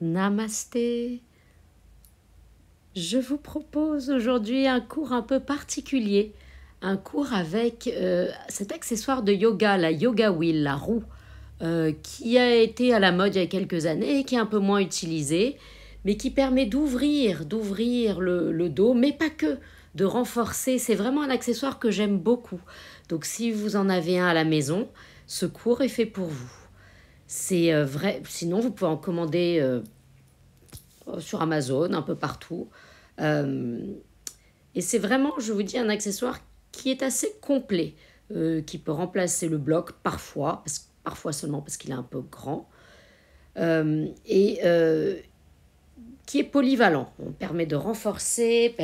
Namasté. Je vous propose aujourd'hui un cours un peu particulier, un cours avec cet accessoire de yoga, la yoga wheel, la roue, qui a été à la mode il y a quelques années et qui est un peu moins utilisée, mais qui permet d'ouvrir le dos, mais pas que, de renforcer. C'est vraiment un accessoire que j'aime beaucoup. Donc si vous en avez un à la maison, ce cours est fait pour vous. C'est vrai, sinon vous pouvez en commander sur Amazon, un peu partout. Euh, et c'est vraiment, je vous dis, un accessoire qui est assez complet, qui peut remplacer le bloc parfois, parfois seulement parce qu'il est un peu grand, et qui est polyvalent. On permet de renforcer,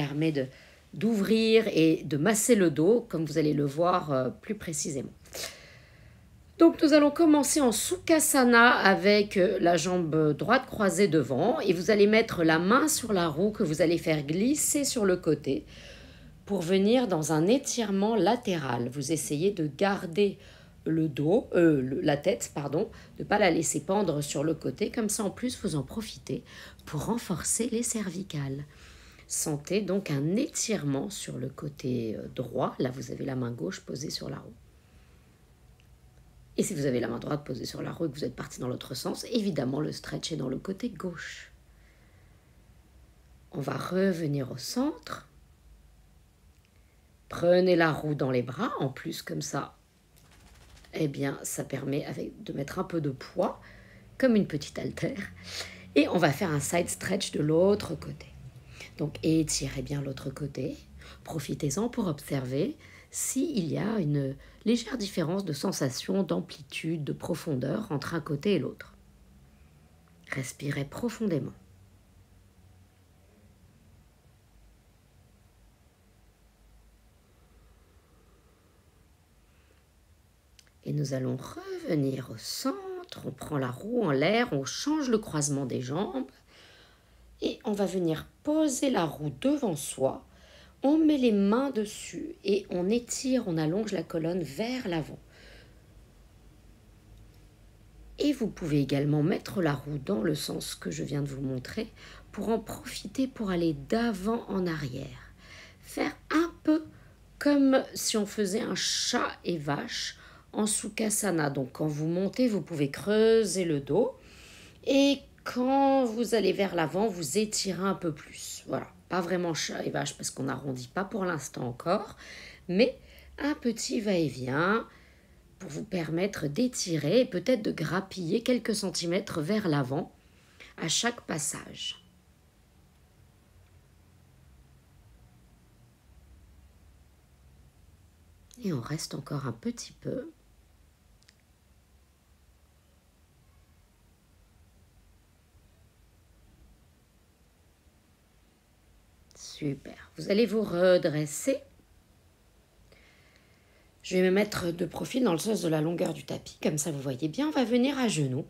d'ouvrir et de masser le dos, comme vous allez le voir plus précisément. Donc nous allons commencer en Sukhasana avec la jambe droite croisée devant et vous allez mettre la main sur la roue que vous allez faire glisser sur le côté pour venir dans un étirement latéral. Vous essayez de garder le dos, la tête, pardon, de ne pas la laisser pendre sur le côté, comme ça en plus vous en profitez pour renforcer les cervicales. Sentez donc un étirement sur le côté droit, là vous avez la main gauche posée sur la roue. Et si vous avez la main droite posée sur la roue et que vous êtes parti dans l'autre sens, évidemment, le stretch est dans le côté gauche. On va revenir au centre. Prenez la roue dans les bras. En plus, comme ça, eh bien, ça permet de mettre un peu de poids, comme une petite haltère. Et on va faire un side stretch de l'autre côté. Donc, étirez bien l'autre côté. Profitez-en pour observer s'il y a une légère différence de sensation, d'amplitude, de profondeur entre un côté et l'autre. Respirez profondément. Et nous allons revenir au centre. On prend la roue en l'air, on change le croisement des jambes et on va venir poser la roue devant soi. On met les mains dessus et on étire, on allonge la colonne vers l'avant. Et vous pouvez également mettre la roue dans le sens que je viens de vous montrer pour en profiter pour aller d'avant en arrière. Faire un peu comme si on faisait un chat et vache en Sukhasana. Donc quand vous montez, vous pouvez creuser le dos et quand vous allez vers l'avant, vous étirez un peu plus. Voilà, pas vraiment chat et vache parce qu'on n'arrondit pas pour l'instant encore, mais un petit va-et-vient pour vous permettre d'étirer et peut-être de grappiller quelques centimètres vers l'avant à chaque passage. Et on reste encore un petit peu. Super. Vous allez vous redresser. Je vais me mettre de profil dans le sens de la longueur du tapis. Comme ça, vous voyez bien, on va venir à genoux.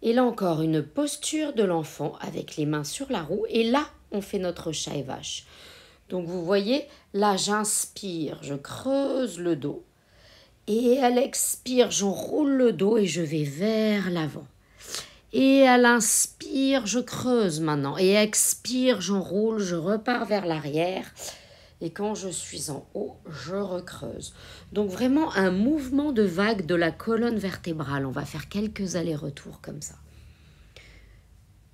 Et là encore, une posture de l'enfant avec les mains sur la roue. Et là, on fait notre chat et vache. Donc, vous voyez, là, j'inspire, je creuse le dos. Et à l'expire, j'enroule le dos et je vais vers l'avant. Et à l'inspire, je creuse maintenant. Et à expire, j'enroule, je repars vers l'arrière. Et quand je suis en haut, je recreuse. Donc vraiment un mouvement de vague de la colonne vertébrale. On va faire quelques allers-retours comme ça.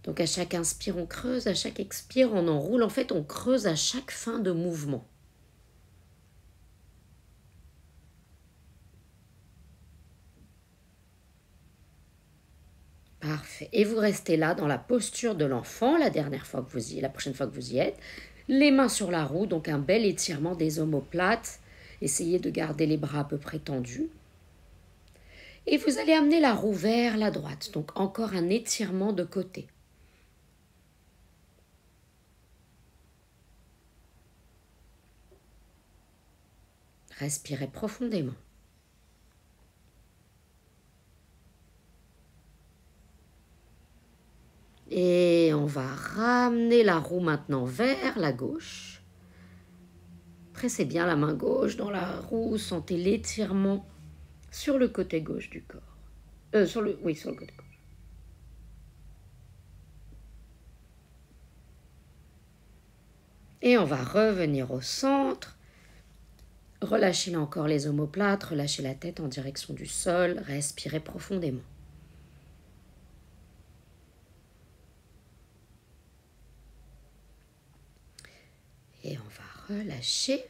Donc à chaque inspire, on creuse. À chaque expire, on enroule. En fait, on creuse à chaque fin de mouvement. Parfait. Et vous restez là dans la posture de l'enfant la prochaine fois que vous y êtes. Les mains sur la roue, donc un bel étirement des omoplates. Essayez de garder les bras à peu près tendus. Et vous allez amener la roue vers la droite. Donc encore un étirement de côté. Respirez profondément. Et on va ramener la roue maintenant vers la gauche. Pressez bien la main gauche dans la roue, sentez l'étirement sur le côté gauche du corps. Sur le côté gauche. Et on va revenir au centre. Relâchez là encore les omoplates, relâchez la tête en direction du sol, respirez profondément. Et on va relâcher.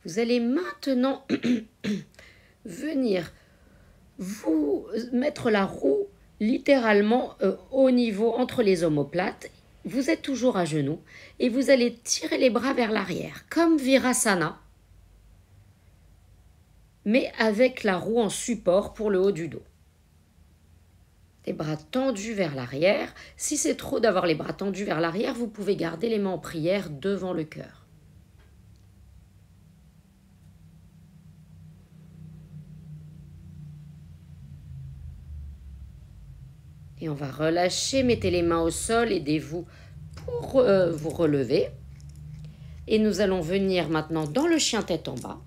Vous allez maintenant venir vous mettre la roue littéralement au niveau entre les omoplates. Vous êtes toujours à genoux et vous allez tirer les bras vers l'arrière, comme Virasana, mais avec la roue en support pour le haut du dos. Les bras tendus vers l'arrière. Si c'est trop d'avoir les bras tendus vers l'arrière, vous pouvez garder les mains en prière devant le cœur. Et on va relâcher, mettez les mains au sol, aidez-vous pour vous relever. Et nous allons venir maintenant dans le chien tête en bas.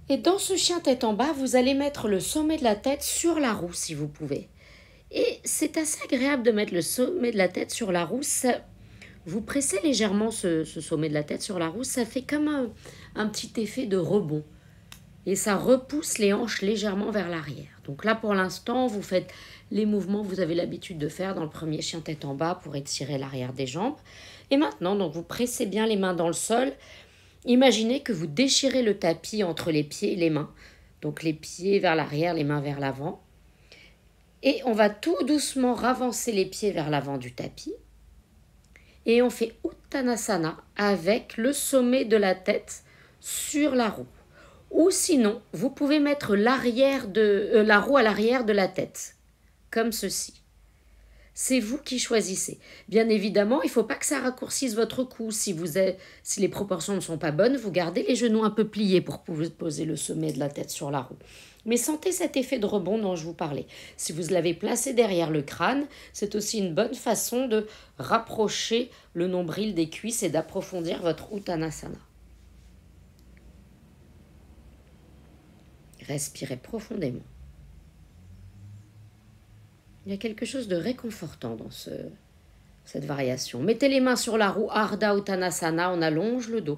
Et dans ce chien tête en bas, vous allez mettre le sommet de la tête sur la roue si vous pouvez. Et c'est assez agréable de mettre le sommet de la tête sur la roue. Vous pressez légèrement ce sommet de la tête sur la roue, ça fait comme un petit effet de rebond. Et ça repousse les hanches légèrement vers l'arrière. Donc là, pour l'instant, vous faites les mouvements que vous avez l'habitude de faire dans le premier chien tête en bas pour étirer l'arrière des jambes. Et maintenant, donc vous pressez bien les mains dans le sol. Imaginez que vous déchirez le tapis entre les pieds et les mains. Donc les pieds vers l'arrière, les mains vers l'avant. Et on va tout doucement ravancer les pieds vers l'avant du tapis. Et on fait Uttanasana avec le sommet de la tête sur la roue. Ou sinon, vous pouvez mettre la roue à l'arrière de la tête, comme ceci. C'est vous qui choisissez. Bien évidemment, il ne faut pas que ça raccourcisse votre cou. Si les proportions ne sont pas bonnes, vous gardez les genoux un peu pliés pour pouvoir poser le sommet de la tête sur la roue. Mais sentez cet effet de rebond dont je vous parlais. Si vous l'avez placé derrière le crâne, c'est aussi une bonne façon de rapprocher le nombril des cuisses et d'approfondir votre Uttanasana. Respirez profondément. Il y a quelque chose de réconfortant dans cette variation. Mettez les mains sur la roue Ardha Uttanasana, on allonge le dos.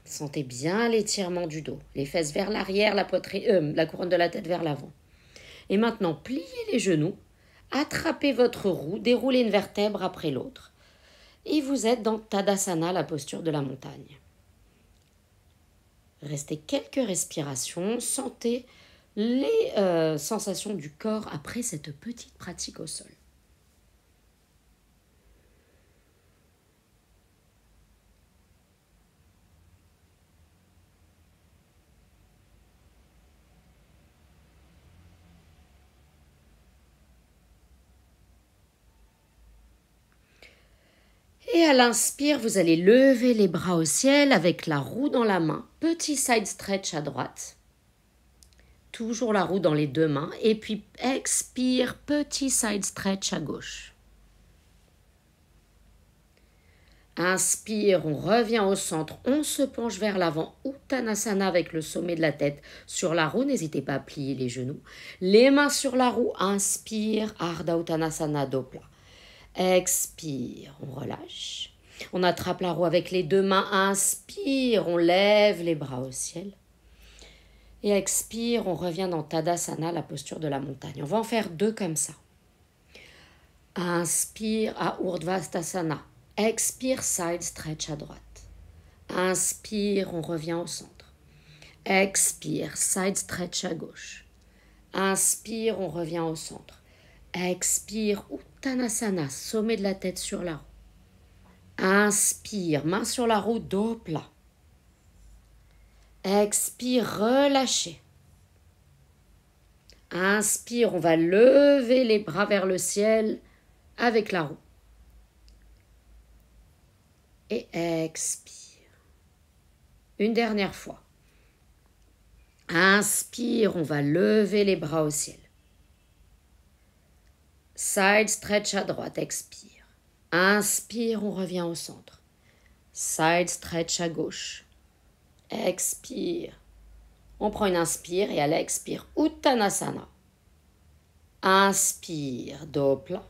Sentez bien l'étirement du dos, les fesses vers l'arrière, la couronne de la tête vers l'avant. Et maintenant, pliez les genoux, attrapez votre roue, déroulez une vertèbre après l'autre. Et vous êtes dans Tadasana, la posture de la montagne. Restez quelques respirations, sentez les sensations du corps après cette petite pratique au sol. Et à l'inspire, vous allez lever les bras au ciel avec la roue dans la main. Petit side stretch à droite. Toujours la roue dans les deux mains. Et puis expire, petit side stretch à gauche. Inspire, on revient au centre. On se penche vers l'avant. Uttanasana avec le sommet de la tête sur la roue. N'hésitez pas à plier les genoux. Les mains sur la roue. Inspire, Ardha Uttanasana, dos plat. Expire, on relâche. On attrape la roue avec les deux mains. Inspire, on lève les bras au ciel. Et expire, on revient dans Tadasana, la posture de la montagne. On va en faire deux comme ça. Inspire à Urdhvastasana. Expire, side stretch à droite. Inspire, on revient au centre. Expire, side stretch à gauche. Inspire, on revient au centre. Expire, Uttanasana, sommet de la tête sur la roue. Inspire, main sur la roue, dos plat. Expire, relâchez. Inspire, on va lever les bras vers le ciel avec la roue. Et expire. Une dernière fois. Inspire, on va lever les bras au ciel. Side stretch à droite, expire. Inspire, on revient au centre. Side stretch à gauche. Expire. On prend une inspire et à l'expire, Uttanasana. Inspire, dos plat.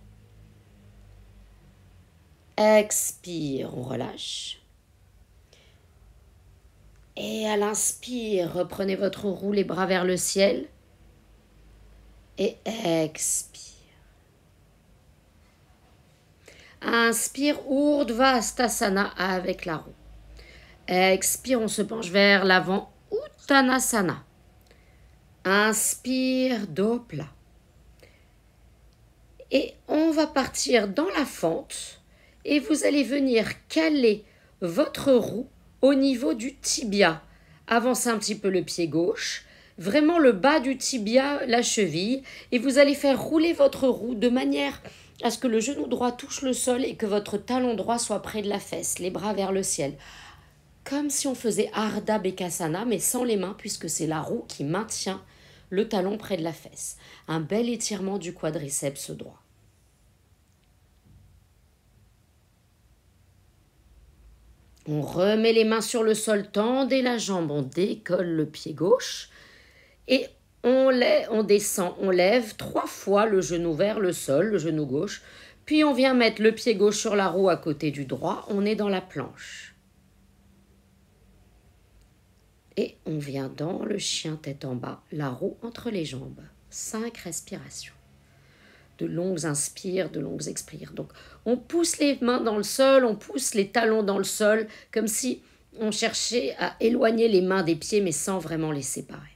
Expire, on relâche. Et à l'inspire, reprenez votre roue, les bras vers le ciel. Et expire. Inspire, Urdhva-sthasana avec la roue. Expire, on se penche vers l'avant, Uttanasana. Inspire, dos plat. Et on va partir dans la fente et vous allez venir caler votre roue au niveau du tibia. Avancez un petit peu le pied gauche, vraiment le bas du tibia, la cheville, et vous allez faire rouler votre roue de manière à ce que le genou droit touche le sol et que votre talon droit soit près de la fesse, les bras vers le ciel. Comme si on faisait Ardha Bekasana, mais sans les mains, puisque c'est la roue qui maintient le talon près de la fesse. Un bel étirement du quadriceps droit. On remet les mains sur le sol, tendez la jambe, on décolle le pied gauche et on descend, on lève 3 fois le genou vers le sol, le genou gauche, puis on vient mettre le pied gauche sur la roue à côté du droit, on est dans la planche. Et on vient dans le chien tête en bas, la roue entre les jambes. 5 respirations. De longues inspires, de longues expires. Donc, on pousse les mains dans le sol, on pousse les talons dans le sol, comme si on cherchait à éloigner les mains des pieds, mais sans vraiment les séparer.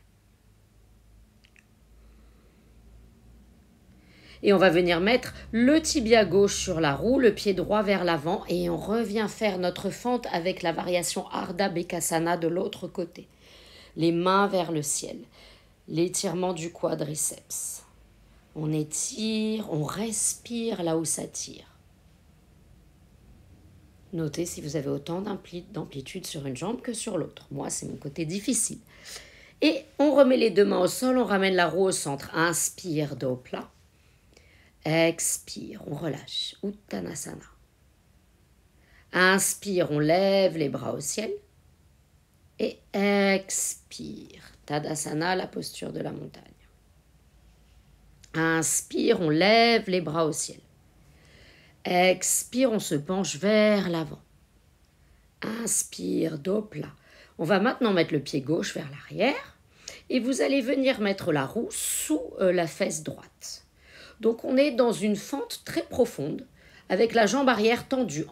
Et on va venir mettre le tibia gauche sur la roue, le pied droit vers l'avant, et on revient faire notre fente avec la variation Ardha Bekasana de l'autre côté. Les mains vers le ciel, l'étirement du quadriceps. On étire, on respire là où ça tire. Notez si vous avez autant d'amplitude sur une jambe que sur l'autre. Moi, c'est mon côté difficile. Et on remet les 2 mains au sol, on ramène la roue au centre. Inspire, dos plat. Expire, on relâche. Uttanasana. Inspire, on lève les bras au ciel. Et expire. Tadasana, la posture de la montagne. Inspire, on lève les bras au ciel. Expire, on se penche vers l'avant. Inspire, dos plat. On va maintenant mettre le pied gauche vers l'arrière et vous allez venir mettre la roue sous la fesse droite. Donc on est dans une fente très profonde avec la jambe arrière tendue,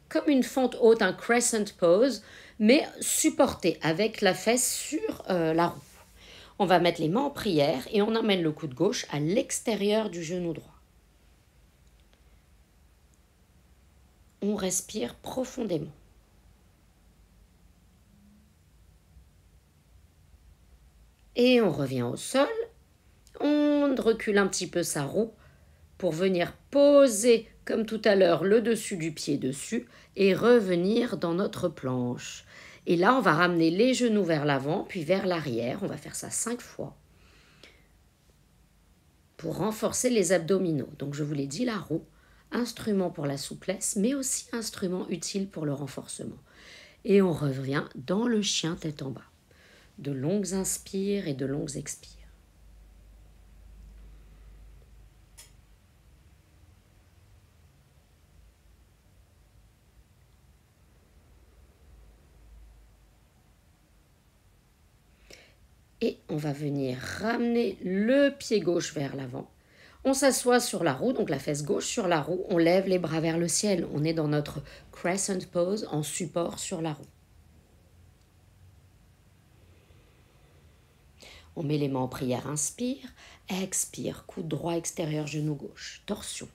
comme une fente haute, un crescent pose, mais supportée avec la fesse sur la roue. On va mettre les mains en prière et on emmène le coude gauche à l'extérieur du genou droit. On respire profondément. Et on revient au sol. On recule un petit peu sa roue pour venir poser, comme tout à l'heure, le dessus du pied dessus et revenir dans notre planche. Et là, on va ramener les genoux vers l'avant, puis vers l'arrière. On va faire ça 5 fois pour renforcer les abdominaux. Donc, je vous l'ai dit, la roue, instrument pour la souplesse, mais aussi instrument utile pour le renforcement. Et on revient dans le chien tête en bas. De longues inspires et de longues expires. Et on va venir ramener le pied gauche vers l'avant. On s'assoit sur la roue, donc la fesse gauche sur la roue. On lève les bras vers le ciel. On est dans notre crescent pose en support sur la roue. On met les mains en prière, inspire, expire, coude droit extérieur, genou gauche, torsion.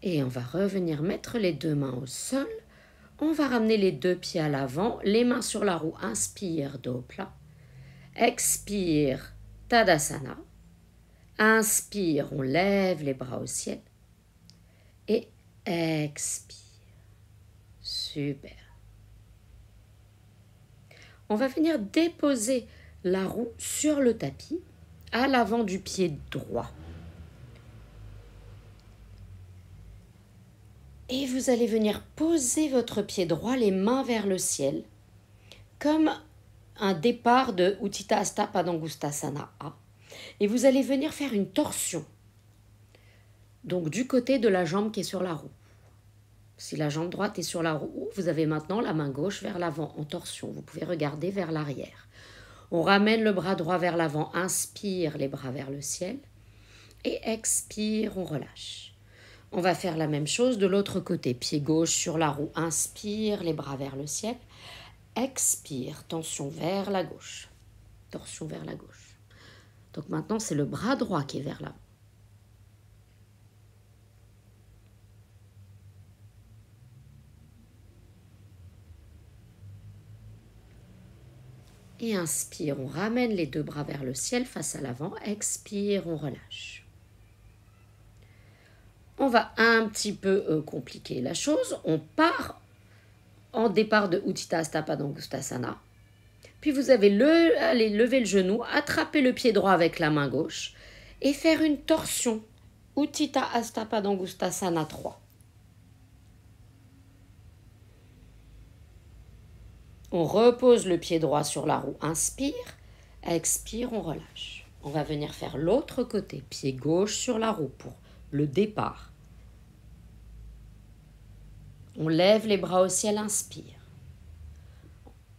Et on va revenir mettre les 2 mains au sol. On va ramener les 2 pieds à l'avant, les mains sur la roue, inspire, dos plat. Expire, Tadasana. Inspire, on lève les bras au ciel. Et expire. Super. On va venir déposer la roue sur le tapis à l'avant du pied droit. Et vous allez venir poser votre pied droit, les mains vers le ciel, comme un départ de Utthita Hasta Padangusthasana A. Et vous allez venir faire une torsion, donc du côté de la jambe qui est sur la roue. Si la jambe droite est sur la roue, vous avez maintenant la main gauche vers l'avant en torsion. Vous pouvez regarder vers l'arrière. On ramène le bras droit vers l'avant, inspire les bras vers le ciel et expire, on relâche. On va faire la même chose de l'autre côté. Pied gauche sur la roue, inspire les bras vers le ciel, expire, tension vers la gauche, torsion vers la gauche. Donc maintenant c'est le bras droit qui est vers l'avant. Et inspire, on ramène les deux bras vers le ciel face à l'avant. Expire, on relâche. On va un petit peu compliquer la chose. On part en départ de Utthita Hasta Padangusthasana. Puis vous avez lever le genou, attraper le pied droit avec la main gauche et faire une torsion. Utthita Hasta Padangusthasana 3. On repose le pied droit sur la roue, inspire, expire, on relâche. On va venir faire l'autre côté, pied gauche sur la roue pour le départ. On lève les bras au ciel, inspire.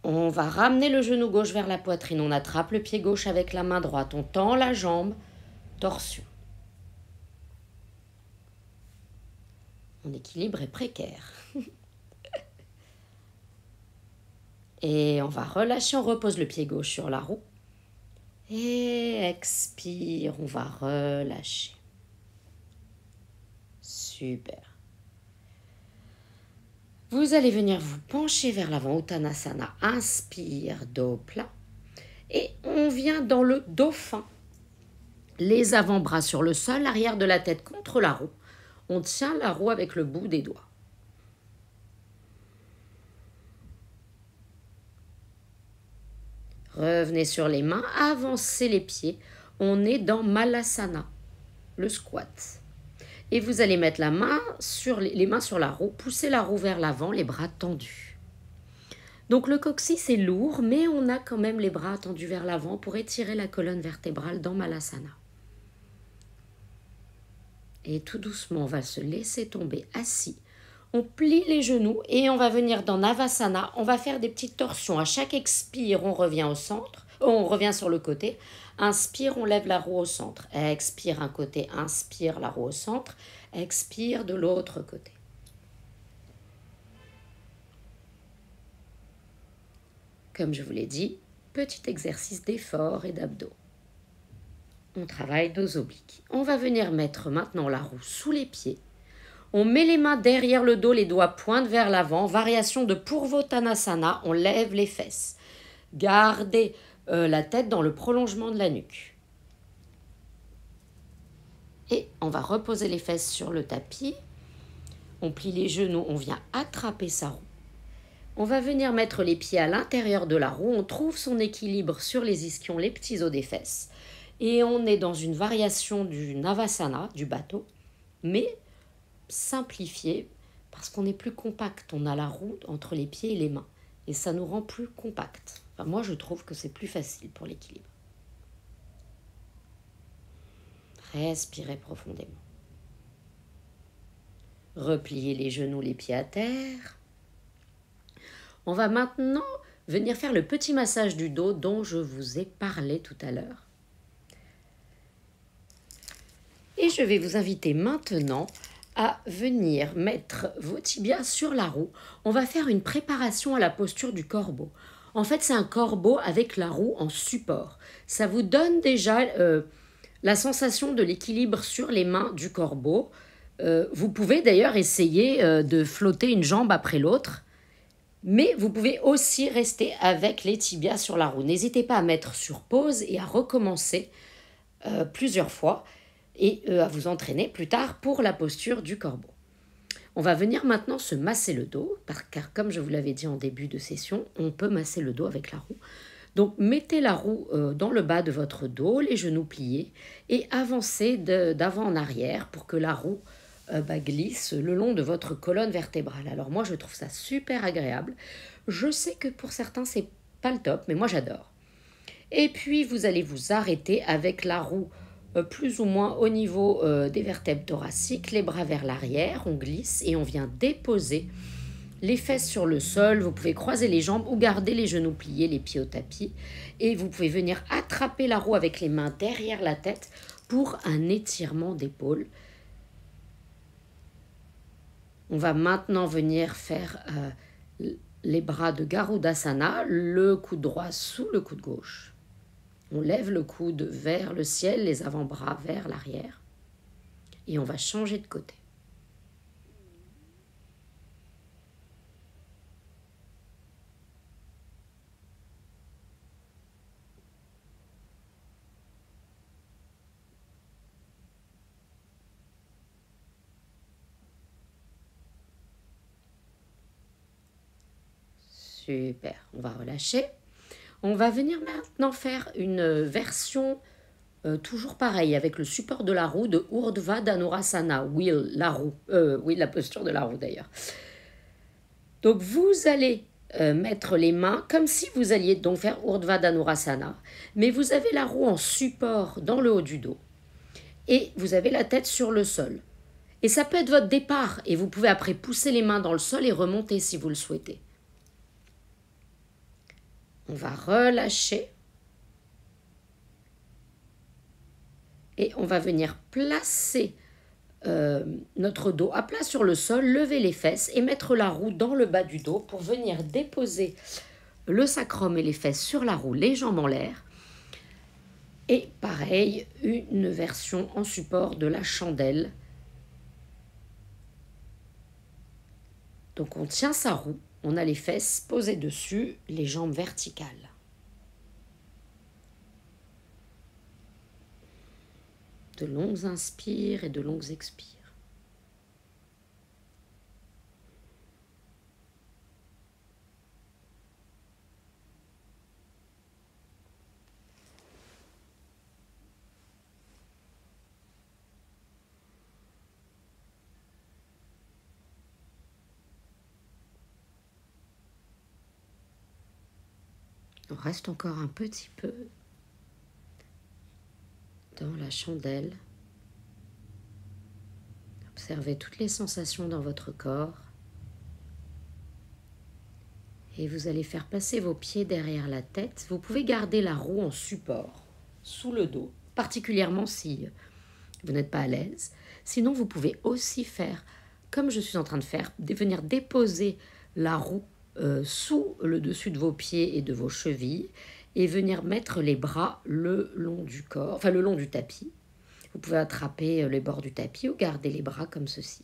On va ramener le genou gauche vers la poitrine, on attrape le pied gauche avec la main droite, on tend la jambe, torsion. Mon équilibre est précaire. Et on va relâcher, on repose le pied gauche sur la roue. Et expire, on va relâcher. Super. Vous allez venir vous pencher vers l'avant, Uttanasana. Inspire, dos plat. Et on vient dans le dauphin. Les avant-bras sur le sol, l'arrière de la tête contre la roue. On tient la roue avec le bout des doigts. Revenez sur les mains, avancez les pieds. On est dans Malasana, le squat. Et vous allez mettre les mains sur la roue, pousser la roue vers l'avant, les bras tendus. Donc le coccyx est lourd, mais on a quand même les bras tendus vers l'avant pour étirer la colonne vertébrale dans Malasana. Et tout doucement, on va se laisser tomber assis. On plie les genoux et on va venir dans Navasana. On va faire des petites torsions. À chaque expire, on revient au centre. On revient sur le côté. Inspire, on lève la roue au centre. Expire un côté, inspire la roue au centre. Expire de l'autre côté. Comme je vous l'ai dit, petit exercice d'effort et d'abdos. On travaille dos obliques. On va venir mettre maintenant la roue sous les pieds. On met les mains derrière le dos, les doigts pointent vers l'avant. Variation de Purvottanasana, on lève les fesses. Gardez la tête dans le prolongement de la nuque. Et on va reposer les fesses sur le tapis. On plie les genoux, on vient attraper sa roue. On va venir mettre les pieds à l'intérieur de la roue. On trouve son équilibre sur les ischions, les petits os des fesses. Et on est dans une variation du Navasana, du bateau, mais simplifié parce qu'on est plus compact. On a la roue entre les pieds et les mains. Et ça nous rend plus compact. Enfin, moi, je trouve que c'est plus facile pour l'équilibre. Respirez profondément. Repliez les genoux, les pieds à terre. On va maintenant venir faire le petit massage du dos dont je vous ai parlé tout à l'heure. Et je vais vous inviter maintenant à venir mettre vos tibias sur la roue. On va faire une préparation à la posture du corbeau. En fait, c'est un corbeau avec la roue en support. Ça vous donne déjà la sensation de l'équilibre sur les mains du corbeau. Vous pouvez d'ailleurs essayer de flotter une jambe après l'autre. Mais vous pouvez aussi rester avec les tibias sur la roue. N'hésitez pas à mettre sur pause et à recommencer plusieurs fois et à vous entraîner plus tard pour la posture du corbeau. On va venir maintenant se masser le dos, car comme je vous l'avais dit en début de session, on peut masser le dos avec la roue. Donc mettez la roue dans le bas de votre dos, les genoux pliés, et avancez d'avant en arrière pour que la roue glisse le long de votre colonne vertébrale. Alors moi, je trouve ça super agréable. Je sais que pour certains, c'est pas le top, mais moi j'adore. Et puis, vous allez vous arrêter avec la roue plus ou moins au niveau des vertèbres thoraciques, les bras vers l'arrière, on glisse et on vient déposer les fesses sur le sol. Vous pouvez croiser les jambes ou garder les genoux pliés, les pieds au tapis. Et vous pouvez venir attraper la roue avec les mains derrière la tête pour un étirement d'épaule. On va maintenant venir faire les bras de Garudasana, le coude droit sous le coude gauche. On lève le coude vers le ciel, les avant-bras vers l'arrière. Et on va changer de côté. Super, on va relâcher. On va venir maintenant faire une version toujours pareille avec le support de la roue de Urdhva Dhanurasana, la roue, la posture de la roue d'ailleurs. Donc vous allez mettre les mains comme si vous alliez donc faire Urdhva Dhanurasana, mais vous avez la roue en support dans le haut du dos et vous avez la tête sur le sol. Et ça peut être votre départ et vous pouvez après pousser les mains dans le sol et remonter si vous le souhaitez. On va relâcher et on va venir placer notre dos à plat sur le sol, lever les fesses et mettre la roue dans le bas du dos pour venir déposer le sacrum et les fesses sur la roue, les jambes en l'air. Et pareil, une version en support de la chandelle. Donc on tient sa roue, on a les fesses posées dessus, les jambes verticales. De longues inspires et de longues expires. On reste encore un petit peu dans la chandelle. Observez toutes les sensations dans votre corps. Et vous allez faire passer vos pieds derrière la tête. Vous pouvez garder la roue en support, sous le dos, particulièrement si vous n'êtes pas à l'aise. Sinon, vous pouvez aussi faire, comme je suis en train de faire, venir déposer la roue sous le dessus de vos pieds et de vos chevilles et venir mettre les bras le long du corps, enfin le long du tapis. Vous pouvez attraper les bords du tapis ou garder les bras comme ceci.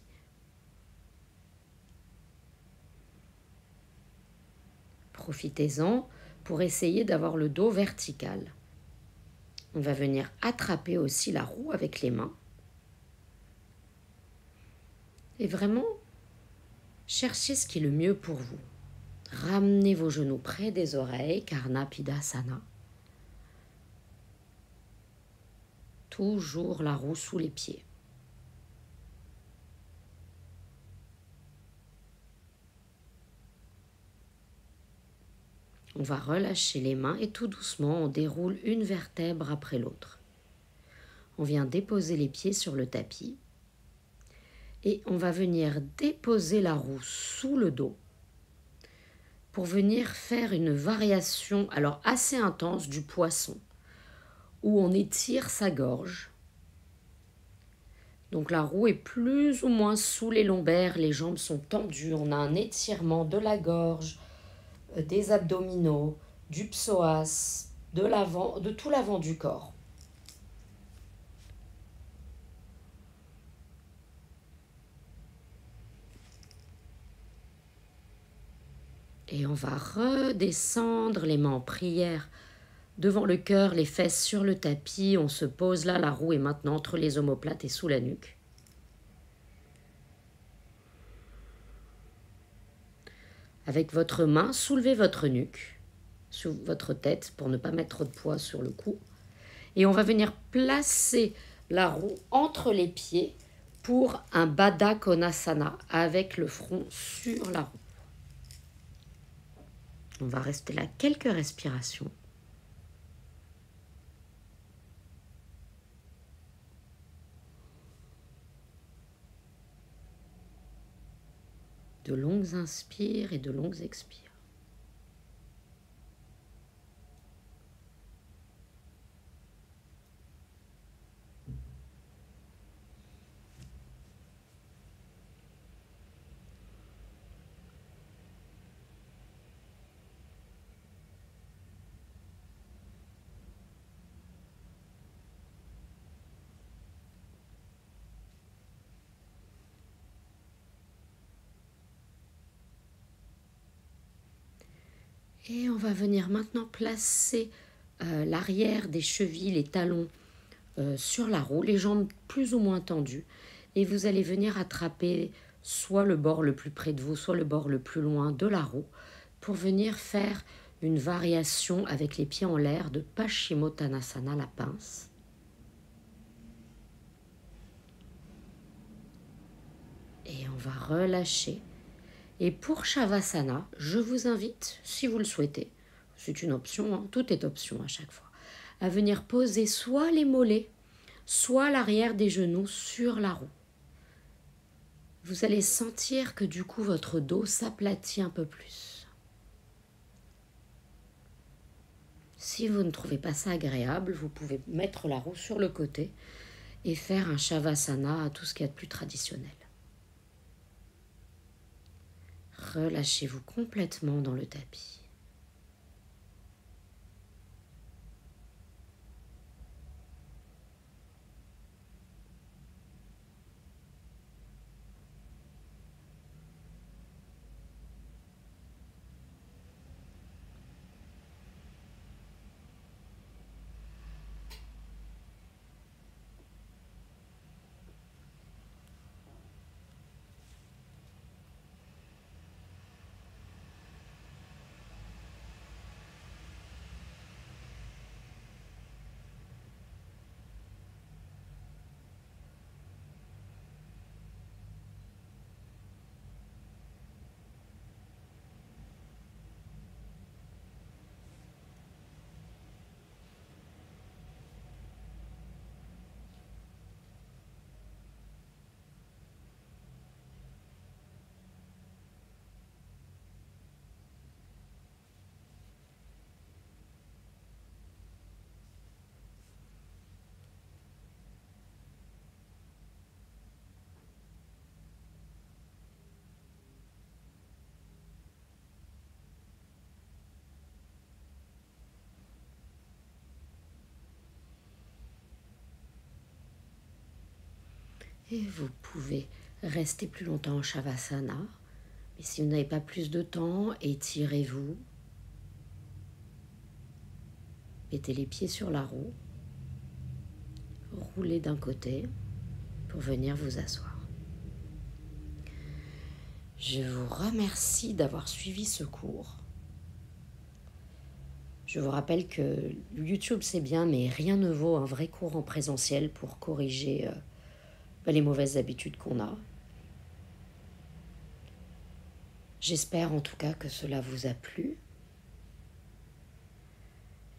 Profitez-en pour essayer d'avoir le dos vertical. On va venir attraper aussi la roue avec les mains. Et vraiment, cherchez ce qui est le mieux pour vous. Ramenez vos genoux près des oreilles, Karna Pidasana. Toujours la roue sous les pieds. On va relâcher les mains et tout doucement, on déroule une vertèbre après l'autre. On vient déposer les pieds sur le tapis et on va venir déposer la roue sous le dos pour venir faire une variation alors assez intense du poisson où on étire sa gorge. Donc la roue est plus ou moins sous les lombaires, les jambes sont tendues, on a un étirement de la gorge, des abdominaux, du psoas, de l'avant, de tout l'avant du corps. Et on va redescendre les mains en prière devant le cœur, les fesses sur le tapis. On se pose là, la roue est maintenant entre les omoplates et sous la nuque. Avec votre main, soulevez votre nuque sur votre tête pour ne pas mettre trop de poids sur le cou. Et on va venir placer la roue entre les pieds pour un Baddha Konasana avec le front sur la roue. On va rester là quelques respirations. De longues inspires et de longues expires. Et on va venir maintenant placer l'arrière des chevilles, les talons sur la roue, les jambes plus ou moins tendues. Et vous allez venir attraper soit le bord le plus près de vous, soit le bord le plus loin de la roue pour venir faire une variation avec les pieds en l'air de Paschimottanasana, la pince. Et on va relâcher. Et pour Shavasana, je vous invite, si vous le souhaitez, c'est une option, hein, tout est option à chaque fois, à venir poser soit les mollets, soit l'arrière des genoux sur la roue. Vous allez sentir que du coup votre dos s'aplatit un peu plus. Si vous ne trouvez pas ça agréable, vous pouvez mettre la roue sur le côté et faire un Shavasana, tout ce qu'il y a de plus traditionnel. Relâchez-vous complètement dans le tapis. Et vous pouvez rester plus longtemps en Shavasana. Mais si vous n'avez pas plus de temps, étirez-vous. Mettez les pieds sur la roue. Roulez d'un côté pour venir vous asseoir. Je vous remercie d'avoir suivi ce cours. Je vous rappelle que YouTube c'est bien, mais rien ne vaut un vrai cours en présentiel pour corriger les mauvaises habitudes qu'on a. J'espère en tout cas que cela vous a plu.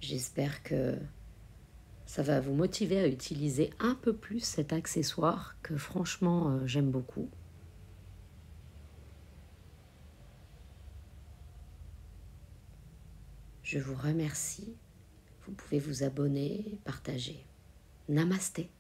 J'espère que ça va vous motiver à utiliser un peu plus cet accessoire que franchement j'aime beaucoup. Je vous remercie. Vous pouvez vous abonner, partager. Namasté.